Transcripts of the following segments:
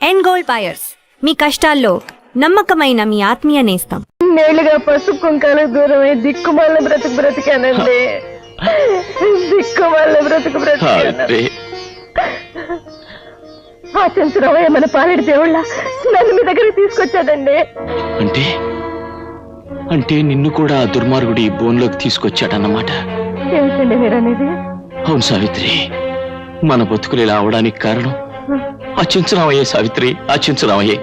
ఎన్ gold buyers, మీ కష్టాల్లో నమ్మకమైన మీ ఆత్మీయ నేస్తం. నేళ్ళుగా పసుపు కుంకాలు దూరమై దిక్కుమాల బ్రతికానండి. దిక్కుమాల బ్రతికాను. ఆ చంద్రరావయ్య మన పాలెడి దేవుళ్ళ నన్ను మీ దగ్గరికి తీసుకొచ్చాడండి. అంటే అంటే నిన్ను కూడా ఆ దుర్మార్గుడి బోన్లోకి తీసుకొచ్చాడన్నమాట. ఏమిటండి మీరు అనేది? అవును సావిత్రి, మన బతుకులు ఇలా అవడానికి కారణం అచించరామయ్యే సావిత్రి, అచించరామయ్యే.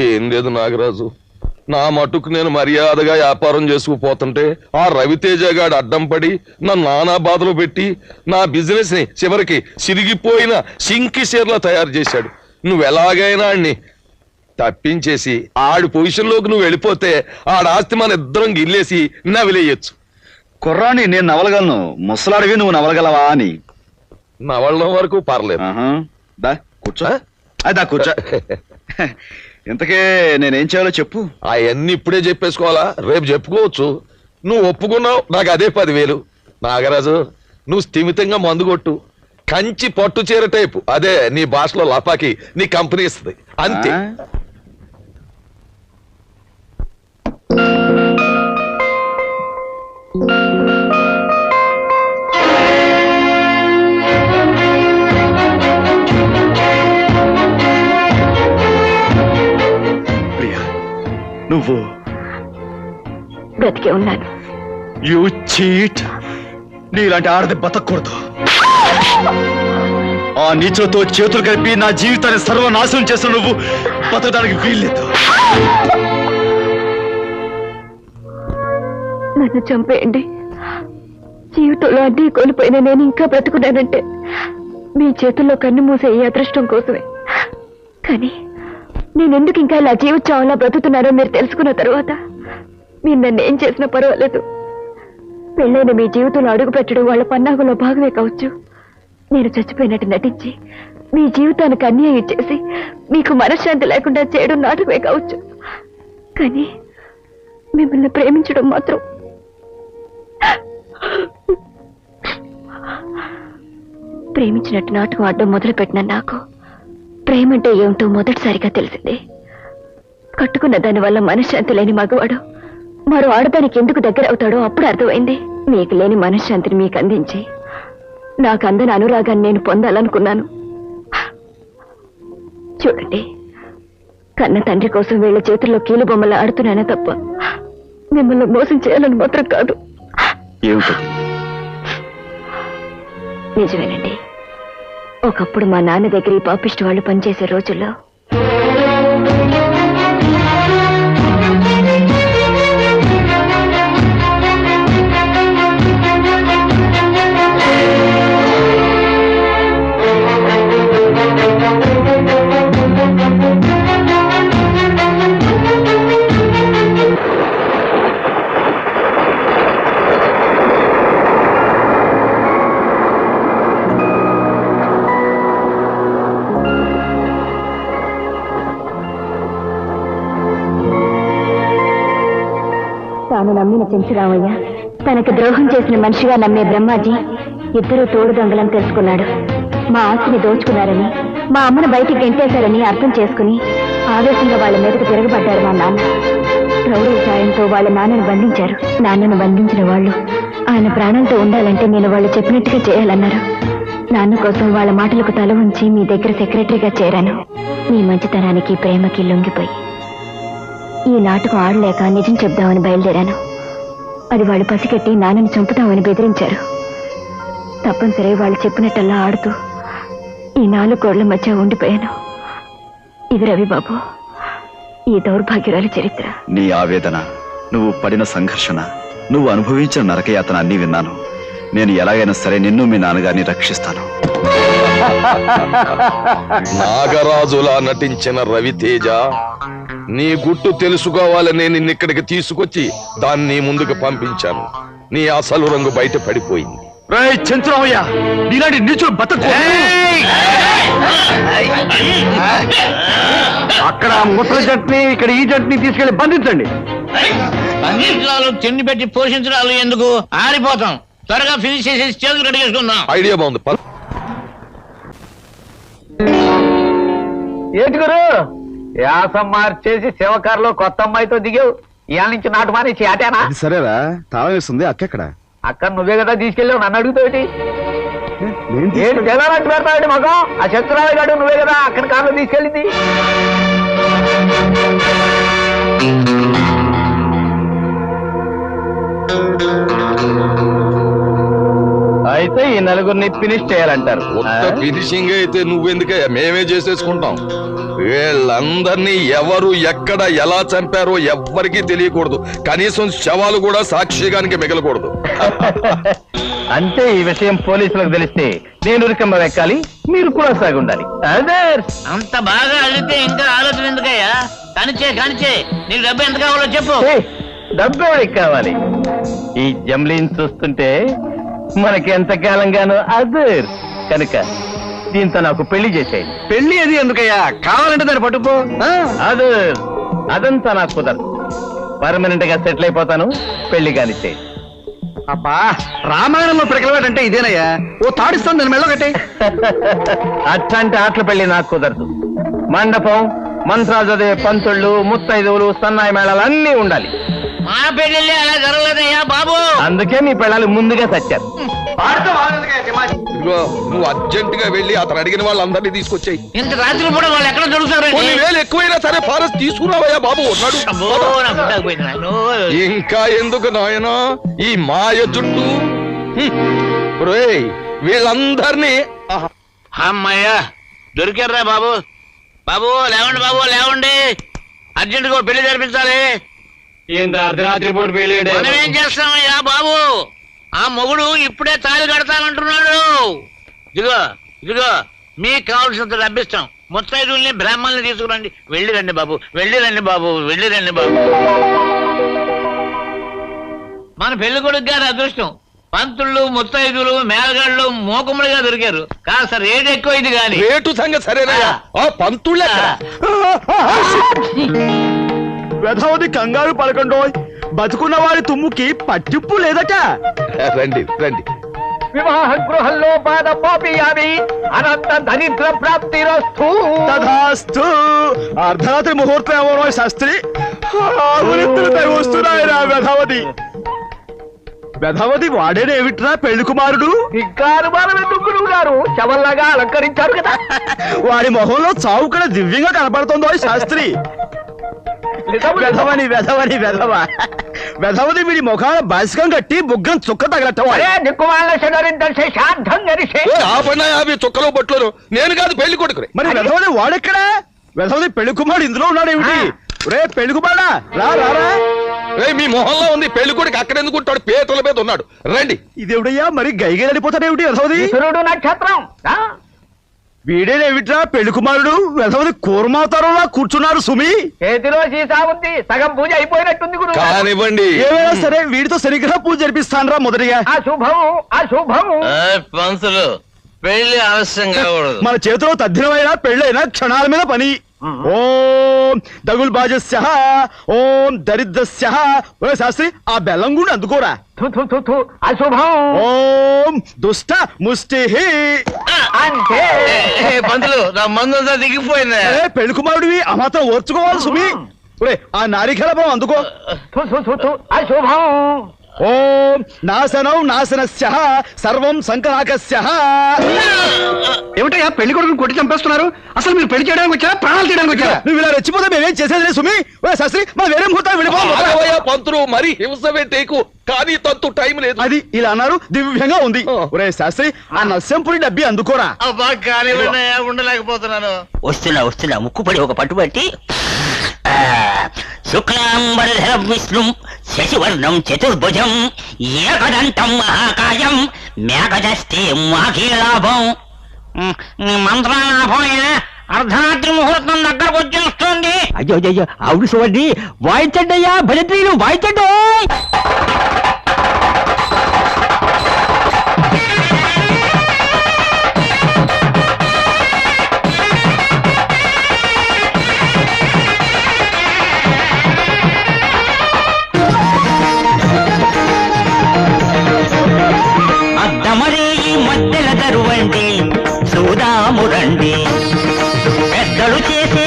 ఏం లేదు నాగరాజు, నా మటుకు నేను మర్యాదగా వ్యాపారం చేసుకుపోతుంటే ఆ రవితేజ గాడు అడ్డం పడి నన్ను నానా బాధలు పెట్టి నా బిజినెస్ ని చివరికి సిరిగిపోయిన సింకి షేర్లా తయారు చేశాడు. నువ్వు ఎలాగైనా ఆడిని తప్పించేసి ఆడి పొజిషన్ లోకి నువ్వు వెళ్ళిపోతే ఆడాస్తి మన ఇద్దరం గిల్లేసి నవిలేయచ్చు. కుర్రాని నేను నవలగలను, ముసలాడివి నువ్వు నవలగలవా అని. నవలడం వరకు పర్లేదు. కూర్చో, అదా కూర్చో. ఇంతకే నేనేం చేయాలో చెప్పు. అవన్నీ ఇప్పుడే చెప్పేసుకోవాలా? రేపు చెప్పుకోవచ్చు. నువ్వు ఒప్పుకున్నావు, నాకు అదే 10,000. నాగరాజు, నువ్వు స్థిమితంగా మందు కొట్టు, కంచి పట్టు చీర టైపు, అదే నీ భాషలో లపాకి నీ కంపెనీ ఇస్తుంది, అంతే. నువ్వు బ్రతికే ఉన్నాను. You cheat. నీలాంటి ఆడది బతకూడదు. ఆ నీచులతో చేతులు కలిపి నా జీవితాన్ని సర్వనాశనం చేసిన నువ్వు బతకడానికి వీల్లేదు. నన్ను చంపేయండి. జీవితంలో అడ్డీ కోల్పోయిన నేను ఇంకా బ్రతుకున్నానంటే మీ చేతుల్లో కన్ను మూసే ఈ అదృష్టం కోసమే. కానీ నేనెందుకు ఇంకా ఇలా జీవించాలా బ్రతుకుతున్నారో మీరు తెలుసుకున్న తర్వాత మీరు నన్ను ఏం చేసినా పర్వాలేదు. పెళ్ళైన మీ జీవితంలో అడుగు పెట్టడం వాళ్ళ పన్నాగంలో భాగమే కావచ్చు. నేను చచ్చిపోయినట్టు నటించి మీ జీవితానికి అన్యాయం చేసి మీకు మనశ్శాంతి లేకుండా చేయడం నాటకమే కావచ్చు. కానీ మిమ్మల్ని ప్రేమించడం మాత్రం ప్రేమించినట్టు నాటకం ఆడడం మొదలుపెట్టిన నాకు ప్రేమంటే ఏమిటో మొదటిసారిగా తెలిసింది. కట్టుకున్న దాని వల్ల మనశ్శాంతి లేని మగవాడు మరో ఆడదానికి ఎందుకు దగ్గర అవుతాడో అప్పుడు అర్థమైంది. మీకు లేని మనశ్శాంతిని మీకు అందించి నాకు అందని అనురాగాన్ని నేను పొందాలనుకున్నాను. చూడండి, కన్న తండ్రి కోసం వీళ్ళ చేతుల్లో కీలు బొమ్మలు ఆడుతున్నానే తప్ప మిమ్మల్ని మోసం చేయాలని మాత్రం కాదు. నిజమేనండి, ఒకప్పుడు మా నాన్న దగ్గర ఈ పాపిష్టి వాళ్ళు పనిచేసే రోజుల్లో తాను నమ్మిన చెంచురామయ్య, తనకు ద్రోహం చేసిన మనిషిగా నమ్మే బ్రహ్మాజీ ఇద్దరూ తోడు దొంగలని తెలుసుకున్నాడు. మా ఆస్తిని దోచుకున్నారని, మా అమ్మను బయటికి గెంటేశారని అర్థం చేసుకుని ఆవేశంగా వాళ్ళ మీదకు తిరగబడ్డారు మా నాన్న. రౌడీల సాయంతో వాళ్ళ నాన్నను బంధించారు. నాన్నను బంధించిన వాళ్ళు ఆయన ప్రాణాలతో ఉండాలంటే నేను వాళ్ళు చెప్పినట్టుగా చేయాలన్నారు. నాన్న కోసం వాళ్ళ మాటలకు తల ఉంచి మీ దగ్గర సెక్రటరీగా చేరాను. మీ మంచితనానికి ప్రేమకి లొంగిపోయి ఈ నాటకం ఆడలేక నిజం చెప్దామని బయలుదేరాను. అది వాళ్ళు పసిగట్టి నాన్నని చంపుతామని బెదిరించారు. తప్పనిసరి వాళ్ళు చెప్పినట్టల్లా ఆడుతూ ఈ 4 గోడల మధ్య ఉండిపోయాను. ఇది రవిబాబు, ఈ దౌర్భాగ్యురాలి చరిత్ర. నీ ఆవేదన, నువ్వు పడిన సంఘర్షణ, నువ్వు అనుభవించిన నరకయాతన అన్నీ విన్నాను. నేను ఎలాగైనా సరే నిన్ను మీ నాన్నగారిని రక్షిస్తాను. నాగరాజులా నటించిన రవితేజ, నీ గుట్టు తెలుసుకోవాలని నిన్నిక్కడికి తీసుకొచ్చి దాన్ని ముందుకు పంపించాను. నీ అసలు రంగు బయట పడిపోయింది. చంద్రరామయ్య, నీలాంటి నీచుడు బతకు. అక్కడ ముసలి చట్నీ, ఇక్కడ ఈ చట్నీ తీసుకెళ్లి బంధించండి. బంధించడాలు, తిండి పెట్టి పోషించడాలు ఎందుకు? ఆరిపోతాం. త్వరగా ఫినిష్ చేసేసి చేతులు కడిగేసుకుందాం. ఐడియా బాగుంది. ఏంటి గురు యాసం మార్చేసి శివకారులో కొత్త అమ్మాయితో దిగావు ఇవాళ నుంచి నాటు మానేసి ఆటేనా అది సరేరా తాళం వేస్తుంది అక్కడ అక్కడ నువ్వే కదా తీసుకెళ్ళావు నన్ను అడుగుతావుటి ఏంటి తెల్లారంటే పెడతాడు మగం ఆ శత్రురావు గాడు నువ్వే కదా అక్కడ కారులో తీసుకెళ్ళింది అయితే ఈ నలుగురిని ఫినిష్ చేయాలంటారు ఒక్క ఫినిషింగ్ అయితే నువ్వెందుకే మేమే చేసేసుకుంటాం వీళ్ళందరినీ ఎవరు ఎక్కడ ఎలా చంపారో ఎవ్వరికీ తెలియకూడదు కనీసం శవాలు కూడా సాక్షిగానికి మిగలకూడదు అంటే ఈ విషయం పోలీసులకు తెలిస్తే నేను ఉరికమ్మ ఎక్కాలి మీరు కూడా సాగుండాలి అదే అంత బాగా అడిగితే ఇంకా ఆలోచన ఎందుకయ్యా కానిచే నీకు డబ్బు ఎంత కావాలో చెప్పు డబ్బు ఎవరికి కావాలి ఈ జమ్లీని చూస్తుంటే మనకి ఎంతకాలంగానో అదర్ కనుక దీంతో నాకు పెళ్లి చేసేయండి పెళ్లి అది ఎందుకయ్యా కావాలంటే దాన్ని పట్టుకో అదర్ అదంతా నాకు కుదరదు పర్మనెంట్ గా సెటిల్ అయిపోతాను పెళ్లి కానిచ్చేయండి అబ్బా రామాయణంలో పిడకలవాడంటే ఇదేనయ్యా ఓ తాడిస్తాను దాని మెళ్ళ కట్టే అట్లాంటి ఆటల పెళ్లి నాకు కుదరదు మండపం మంత్రాలు చదివే పంతుళ్ళు ముత్తైదువులు సన్నాయి మేళాలు అన్నీ ఉండాలి మా పెళ్ళి అలా జరగలేదయ్యా బాబు అందుకే మీ పిల్లలు ముందుగా చచ్చారు ఇదిగో నువ్వు అర్జెంట్ గా వెళ్ళి అతను అడిగిన వాళ్ళందరినీ తీసుకొచ్చాయి ఇంత రాత్రి కూడా వాళ్ళు ఎక్కడ దొరుకుతారు కొన్ని వేలు ఎక్కువైనా సరే ఫారెస్ట్ తీసుకురావయ్యా బాబు ఉన్నాడు ఇంకా ఎందుకు నాయనా ఈ మాయ జుట్టు వీళ్ళందరినీ అమ్మయ్యా దొరికారా బాబు బాబు లేవండి అర్జెంట్ గా పెళ్లి జరిపించాలి అర్ధరాత్రి పూట పెళ్లి మనమేం చేస్తామయ్యా బాబు ఆ మొగుడు ఇప్పుడే తాళి కడతానంటున్నాడు ఇదిగో మీకు కావాల్సినంత డబ్బిస్తాం ముత్తైదుల్ని బ్రాహ్మణుల్ని తీసుకురండి వెళ్ళిరండి బాబు మన పెళ్లి కొడుకు గారి అదృష్టం పంతుళ్ళు ముత్తైదులు మేళగాళ్ళు మోకములుగా దొరికారు కాస్త రేటు ఎక్కువ ఇది గాని రేటు సంగతి సరేనయ్యా ఆ పంతుళ్ళే వెధవది కంగారు పడకండో బతుకున్న వారి తుమ్ముకి పట్టింపు లేదట రండి వివాహ గృహంలో పాదపోపియామి అనంత దరిద్ర ప్రాప్తిరస్తు తథాస్తు అర్ధరాత్రి ముహూర్తం ఎవరో శాస్త్రి వస్తున్నాయిరా వెధవది వాడేనేమిట్రా పెళ్లి కుమారుడు ఇంకారు బాలెందుకు గారు శవల్లాగా అలంకరించారు కదా వాడి మొహంలో చావు కూడా దివ్యంగా కనపడుతుందో శాస్త్రి వెధవది వీడి ముఖాన బాసికం కట్టి బుగ్గం చుక్క తగలట్టవాలి చుక్కలో బొట్లు నేను కాదు పెళ్లి కొడుకు మరి వెధవది వాడెక్కడా వెధవది పెళ్లి కుమారుడు ఇందులో ఉన్నాడేమిటి రే పెళ్లి కుమారుడా రా మీ మొహంలో ఉంది పెళ్లి కొడుకు అక్కడ ఎందుకుంటాడు పేటల మీద ఉన్నాడు రండి ఇదేవిడయ్యా మరి గైగెళ్ళిపోతాడేమిటి వెధవది నక్షత్రం వీడేనేమిట్రా పెళ్లి కుమారుడు వెధవది కూర్మాతారంలా కూర్చున్నారు సుమి చేతిలో సీసా ఉంది సగం పూజ అయిపోయినట్టుంది గురు కానివ్వండి ఏమైనా సరే వీడితో శనిగ్రహ పూజ జరిపిస్తానరా మొదటిగా అశుభం పంతులు పెళ్లి ఆలస్యం కాకూడదు మన చేతిలో తద్దినమైనా పెళ్ళైనా క్షణాల మీద పని ఓం దగుల్ బాజస్య ఓం దరిద్రస్య శాస్త్రి ఆ బెల్లం గుండి అందుకోరా అశుభం ఓం దుష్ట ముష్టి అంటే పంతులు నా మందు దిగిపోయింది పెళ్లి కుమారుడివి ఆ మాత్రం ఓర్చుకోవాలి సుమి ఆ నారికేళ బలం అందుకో అశుభం ఓం నాశనం నాశనస్య సర్వం సంకనాకస్య ఏమిటయ్యా పెళ్లి కొడుకుని కొట్టి చంపేస్తున్నారు అసలు మీరు పెళ్లి చేయడానికి వచ్చారా ప్రాణాలు చేయడానికి వచ్చారా నువ్వు ఇలా రెచ్చిపోతే మేమేం చేసేది సుమి శాస్త్రి మనం వేరే ముహూర్తం వెళ్ళిపోవాలి పంతులు మరి హింస పెట్టేకు కానీ తంతు టైం లేదు అది ఇలా అన్నారు దివ్యంగా ఉంది ఒరే శాస్త్రి ఆ నస్యంపురి డబ్బి అందుకోరా ఉండలేకపోతున్నాను వస్తున్నా ముక్కుపడి ఒక పట్టుబట్టి శుక్లాంబరధరం విష్ణుం శశివర్ణం చతుర్భుజం ఏకదంతం మహాకాయం మేఘదస్తే మాఖీలాభం మంత్రాలాభం అర్ధరాత్రి ముహూర్తం దగ్గరకు వచ్చేస్తుంది అయ్యో అవును చూడండి వాయించండి అయ్యా భజత్రీలు వాయించండి మధ్యల దరువండి చూదామురండి పెద్దలు చేసి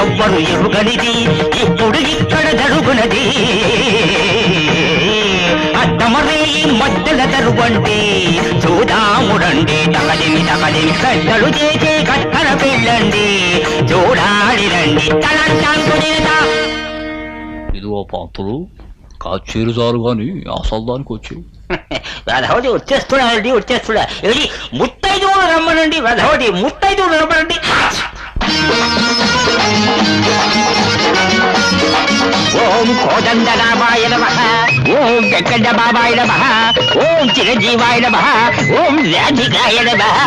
ఎవ్వరు ఎరుగనిది ఇప్పుడు ఇక్కడ జరుగునది అద్దమరే మధ్యల జరుగండి చూడాముడండి తగలిమి పెద్దలు చేసే కత్తర పెళ్ళండి చూడాలి రండి తలంటాంకునేదా ఇదిగో పంతులు కాచేరు జారు గాని అసలు దానికి వచ్చి వెధవటి వచ్చేస్తున్నా ఏది ముత్తైదువులు రమ్మనండి వెధవటి ముత్తైదువులు రమ్మనండి ఓం కోదండ రామాయ నమః ఓం వెంకట బాబాయ నమః ఓం చిరంజీవాయ నమః ఓం రాధికాయ నమః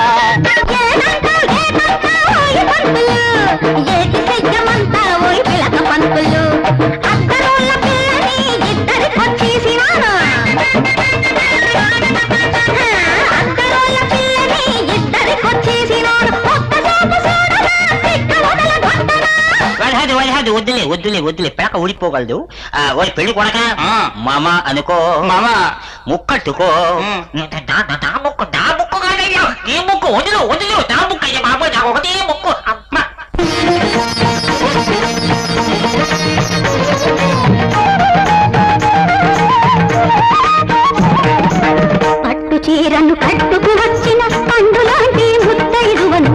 వద్దులే పేక ఊడిపోగలదు ఓ పెళ్లి కొడక మామ అనుకో మామ ముక్కట్టుకో నా ముక్కు కాదయ్యా నీ ముక్కు వదిలు నా ముక్కు అయ్యా బాబు నాకు ఒకటే ముక్కు అమ్మ పట్టు చీరను కట్టుకు వచ్చిన పండులాంటి ముత్తైదువను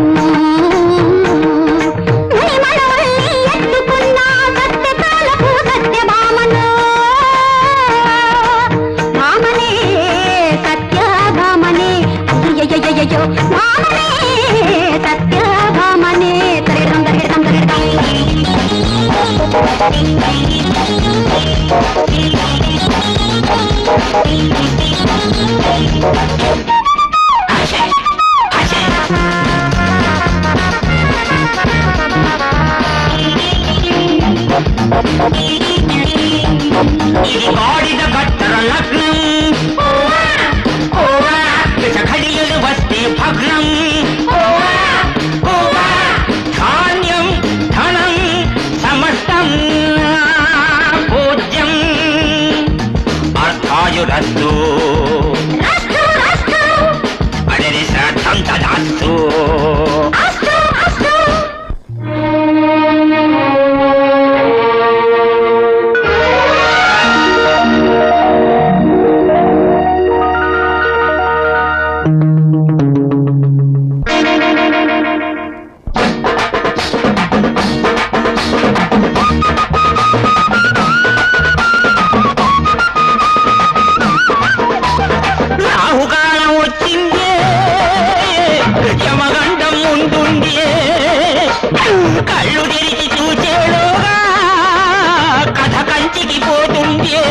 ఇది గాడిద కట్టర లగ్నం ఖడియలు వస్తే భగ్నం ధాన్యం ధనం సమస్తం పూజ్యం అర్థాయురస్తు అడరి శ్రాద్ధం తదాస్తు రాహుకాలం వచ్చిందే యమగండం ముందుండే కళ్ళు తెరిచి చూచేలోగా కథ కంచికి పోతుండే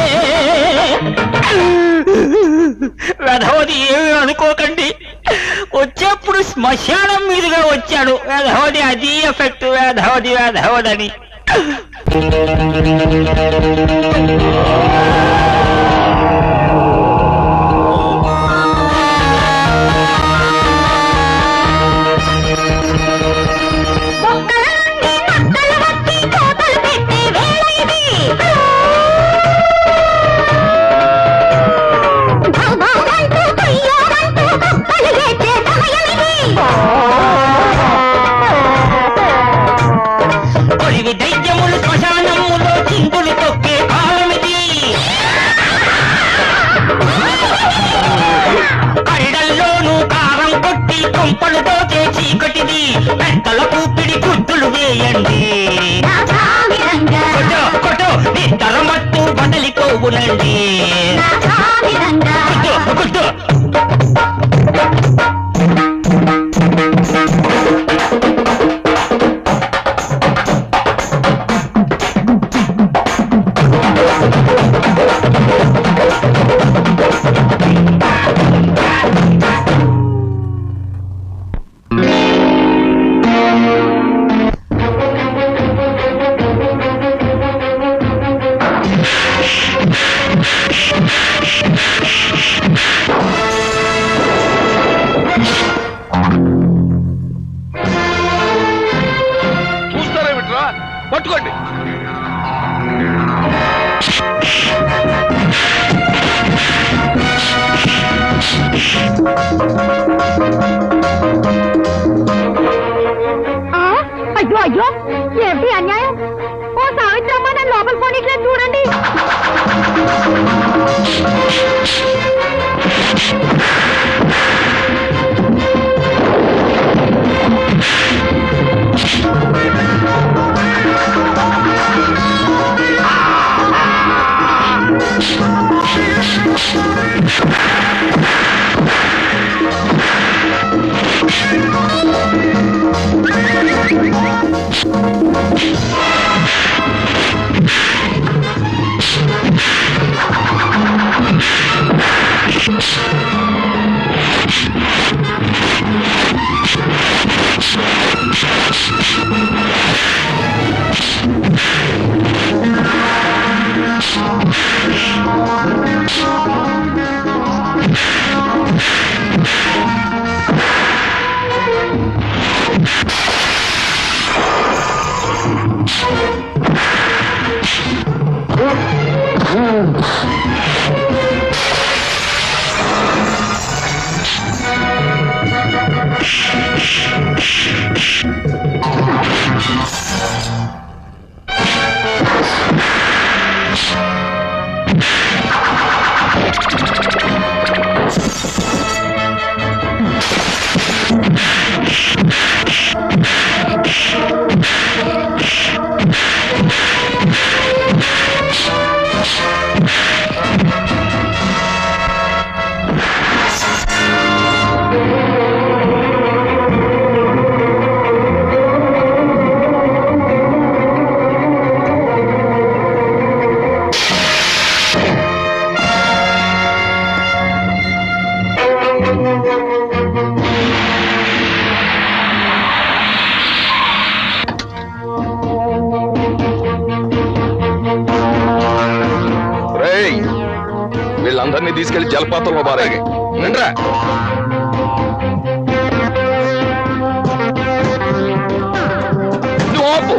రథవతి ఏమి అనుకోకండి వచ్చేప్పుడు శ్మశానం మీదుగా వచ్చాడు వేధవది అది ఎఫెక్ట్ వేధవదని దైత్యములు శ్మశానములో చింతులు తొక్కే కాలమిది కళ్ళల్లోనూ కారం కొట్టి కొంపలు తోచే చీకటిది పెద్దల కూపిడి గుద్దులు వేయండి కొట్టు నిద్ర మత్తు బదలిపోవునండి కొట్టు పట్టుకోండి. అయ్యో అయ్యో ఏమిటి అన్యాయం? ఓ సావిత్రమ్మ నన్ను లోపల పోనీట్లేదు చూడండి. వీళ్ళందరినీ తీసుకెళ్లి జలపాతంలో బారాయి రండ్రా. నువ్వు ఆపు.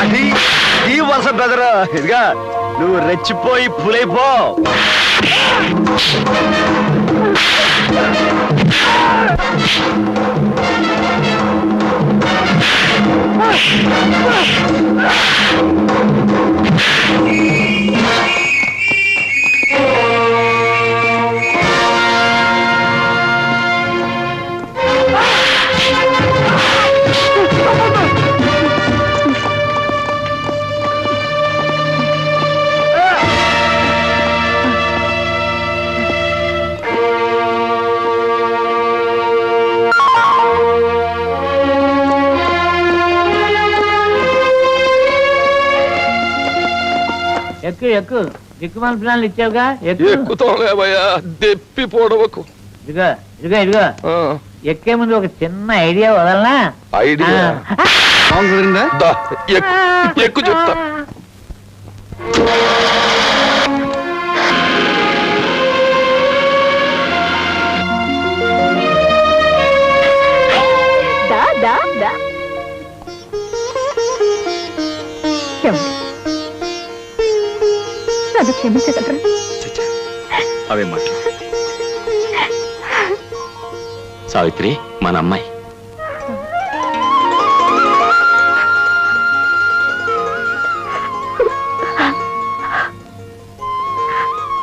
అది ఈ వరుస బ్రదర్, ఇదిగా నువ్వు రెచ్చిపోయి పులైపో. ఎక్కు ఎక్కు దిక్కుమాల ప్లాన్లు ఇచ్చావుగా ఎక్కు. ఎక్కుతాంలేవయ్యా, దెప్పి పొడవకు. ఇదిగో ఇదిగో ఇదిగో ఆ, ఎక్కే ముందు ఒక చిన్న ఐడియా వదలనా? ఐడియా దా, ఎక్కు చెప్తా. దా దా దా. నన్ను క్షమించగలరా? అవే మాటలు. సావిత్రి మన అమ్మాయి.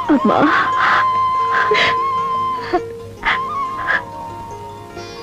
అమ్మా